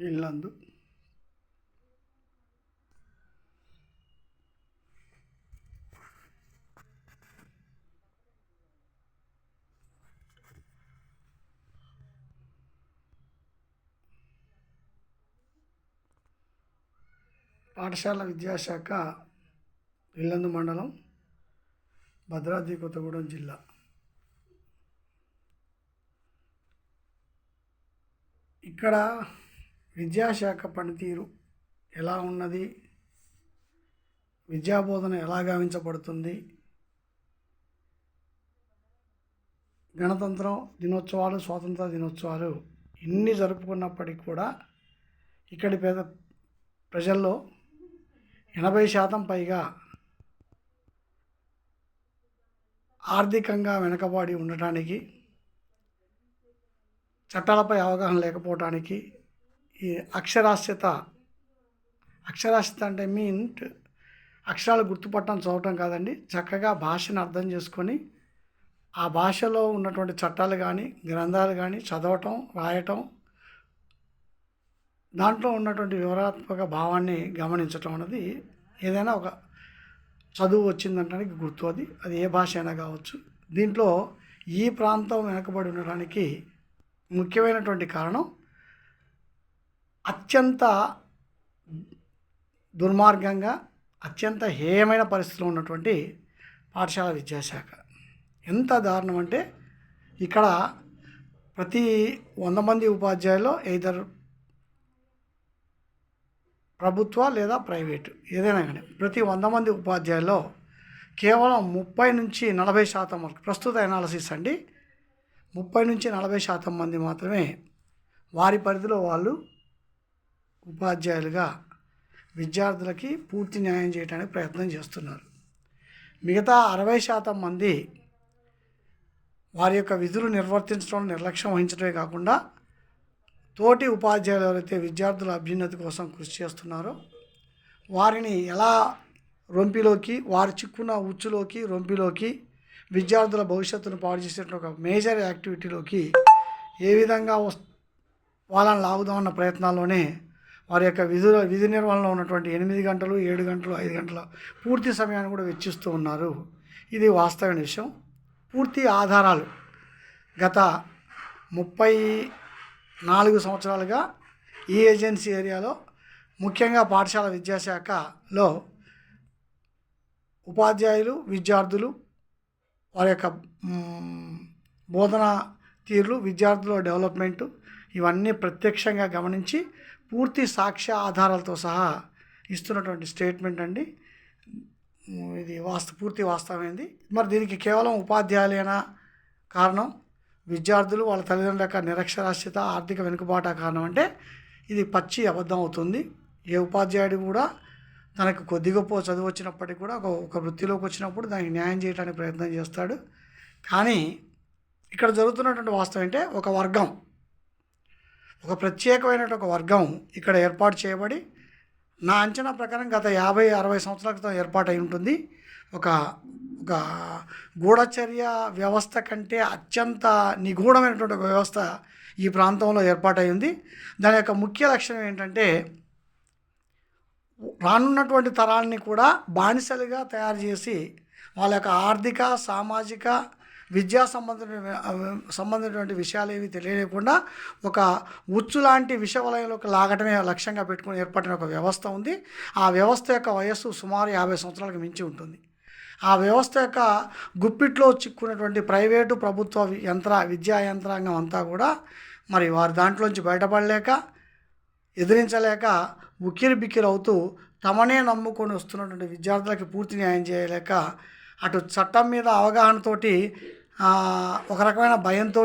ఇల్లందు పాఠశాల విద్యాశాఖ ఇల్లందు మండలం భద్రాద్రి కొత్తగూడెం జిల్లా. ఇక్కడ విద్యాశాఖ పనితీరు ఎలా ఉన్నది, విద్యాబోధన ఎలా గావించబడుతుంది, గణతంత్రం దినోత్సవాలు, స్వాతంత్ర దినోత్సవాలు ఇన్ని జరుపుకున్నప్పటికీ కూడా ఇక్కడి ప్రజల్లో 80% పైగా ఆర్థికంగా వెనుకబడి ఉండటానికి, చట్టాలపై అవగాహన లేకపోవటానికి, ఈ అక్షరాస్యత అంటే అక్షరాలు గుర్తుపట్టడం, చదవటం కాదండి, చక్కగా భాషను అర్థం చేసుకొని ఆ భాషలో ఉన్నటువంటి చట్టాలు కానీ గ్రంథాలు కానీ చదవటం, రాయటం, దాంట్లో ఉన్నటువంటి వివరాత్మక భావాన్ని గమనించటం అనేది ఏదైనా ఒక చదువు వచ్చిందంటానికి గుర్తు. అది ఏ భాష అయినా కావచ్చు. దీంట్లో ఈ ప్రాంతం వెనకబడి ఉండడానికి ముఖ్యమైనటువంటి కారణం అత్యంత దుర్మార్గంగా, అత్యంత హేయమైన పరిస్థితిలో ఉన్నటువంటి పాఠశాల విద్యాశాఖ. ఎంత దారుణం అంటే ఇక్కడ ప్రతి 100 మంది ఉపాధ్యాయుల్లో either ప్రభుత్వ లేదా ప్రైవేటు ఏదైనా కానీ ప్రతి 100 మంది ఉపాధ్యాయుల్లో కేవలం 30 నుంచి 40% వరకు, ప్రస్తుత అనాలసిస్ అండి, 30 నుంచి 40% మంది మాత్రమే వారి పరిధిలో వాళ్ళు ఉపాధ్యాయులుగా విద్యార్థులకి పూర్తి న్యాయం చేయడానికి ప్రయత్నం చేస్తున్నారు. మిగతా 60% మంది వారి యొక్క విధులు నిర్వర్తించడం, నిర్లక్ష్యం వహించడమే కాకుండా తోటి ఉపాధ్యాయులు ఎవరైతే విద్యార్థుల అభ్యున్నతి కోసం కృషి చేస్తున్నారో వారిని ఎలా రొంపిలోకి, వారి చిక్కున్న ఉచ్చులోకి, రొంపిలోకి, విద్యార్థుల భవిష్యత్తును పాడు చేసేటువంటి ఒక మేజర్ యాక్టివిటీలోకి ఏ విధంగా వాళ్ళని లాగుదామన్న ప్రయత్నాల్లోనే వారి యొక్క విధి నిర్వహణలో ఉన్నటువంటి 8 గంటలు, 7 గంటలు, 5 గంటల పూర్తి సమయాన్ని కూడా వెచ్చిస్తూ ఉన్నారు. ఇది వాస్తవమైన విషయం. పూర్తి ఆధారాలు గత 34 సంవత్సరాలుగా ఈ ఏజెన్సీ ఏరియాలో, ముఖ్యంగా పాఠశాల విద్యాశాఖలో ఉపాధ్యాయులు, విద్యార్థులు వారి యొక్క బోధన తీరులు, విద్యార్థుల డెవలప్మెంటు ఇవన్నీ ప్రత్యక్షంగా గమనించి పూర్తి సాక్ష్య ఆధారాలతో సహా ఇస్తున్నటువంటి స్టేట్మెంట్ అండి ఇది. పూర్తి వాస్తవమైంది. మరి దీనికి కేవలం ఉపాధ్యాయులైనా కారణం, విద్యార్థులు వాళ్ళ తల్లిదండ్రుల యొక్క నిరక్షరాస్యత, ఆర్థిక వెనుకబాట కారణం అంటే ఇది పచ్చి అబద్ధం అవుతుంది. ఏ ఉపాధ్యాయుడు కూడా తనకు కొద్ది గొప్ప చదువు వచ్చినప్పటికీ కూడా ఒక వృత్తిలోకి వచ్చినప్పుడు దానికి న్యాయం చేయడానికి ప్రయత్నం చేస్తాడు. కానీ ఇక్కడ జరుగుతున్నటువంటి వాస్తవం అంటే ఒక వర్గం, ఒక ప్రత్యేకమైనటువంటి ఒక వర్గం ఇక్కడ ఏర్పాటు చేయబడి, నా అంచనా ప్రకారం గత 50-60 సంవత్సరాల క్రితం ఏర్పాటై ఉంటుంది. ఒక గూఢచర్య వ్యవస్థ కంటే అత్యంత నిగూఢమైనటువంటి ఒక వ్యవస్థ ఈ ప్రాంతంలో ఏర్పాటై ఉంది. దాని యొక్క ముఖ్య లక్షణం ఏంటంటే రానున్నటువంటి తరాలని కూడా బానిసలుగా తయారు చేసి వాళ్ళ యొక్క ఆర్థిక, సామాజిక, విద్యా సంబంధించినటువంటి విషయాలు ఏవి తెలియకుండా ఒక ఉచ్చు లాంటి విషవలయంలోకి లాగటమే లక్ష్యంగా పెట్టుకుని ఏర్పడిన ఒక వ్యవస్థ ఉంది. ఆ వ్యవస్థ యొక్క వయస్సు సుమారు 50 సంవత్సరాలకు మించి ఉంటుంది. ఆ వ్యవస్థ యొక్క గుప్పిట్లో చిక్కున్నటువంటి ప్రైవేటు, ప్రభుత్వ విద్యా యంత్రాంగం అంతా కూడా మరి వారు దాంట్లోంచి బయటపడలేక, ఎదిరించలేక, ఉక్కిరి బిక్కిరి అవుతూ తమనే నమ్ముకొని వస్తున్నటువంటి విద్యార్థులకి పూర్తి న్యాయం చేయలేక, అటు చట్టం మీద అవగాహనతోటి, ఒక రకమైన భయంతో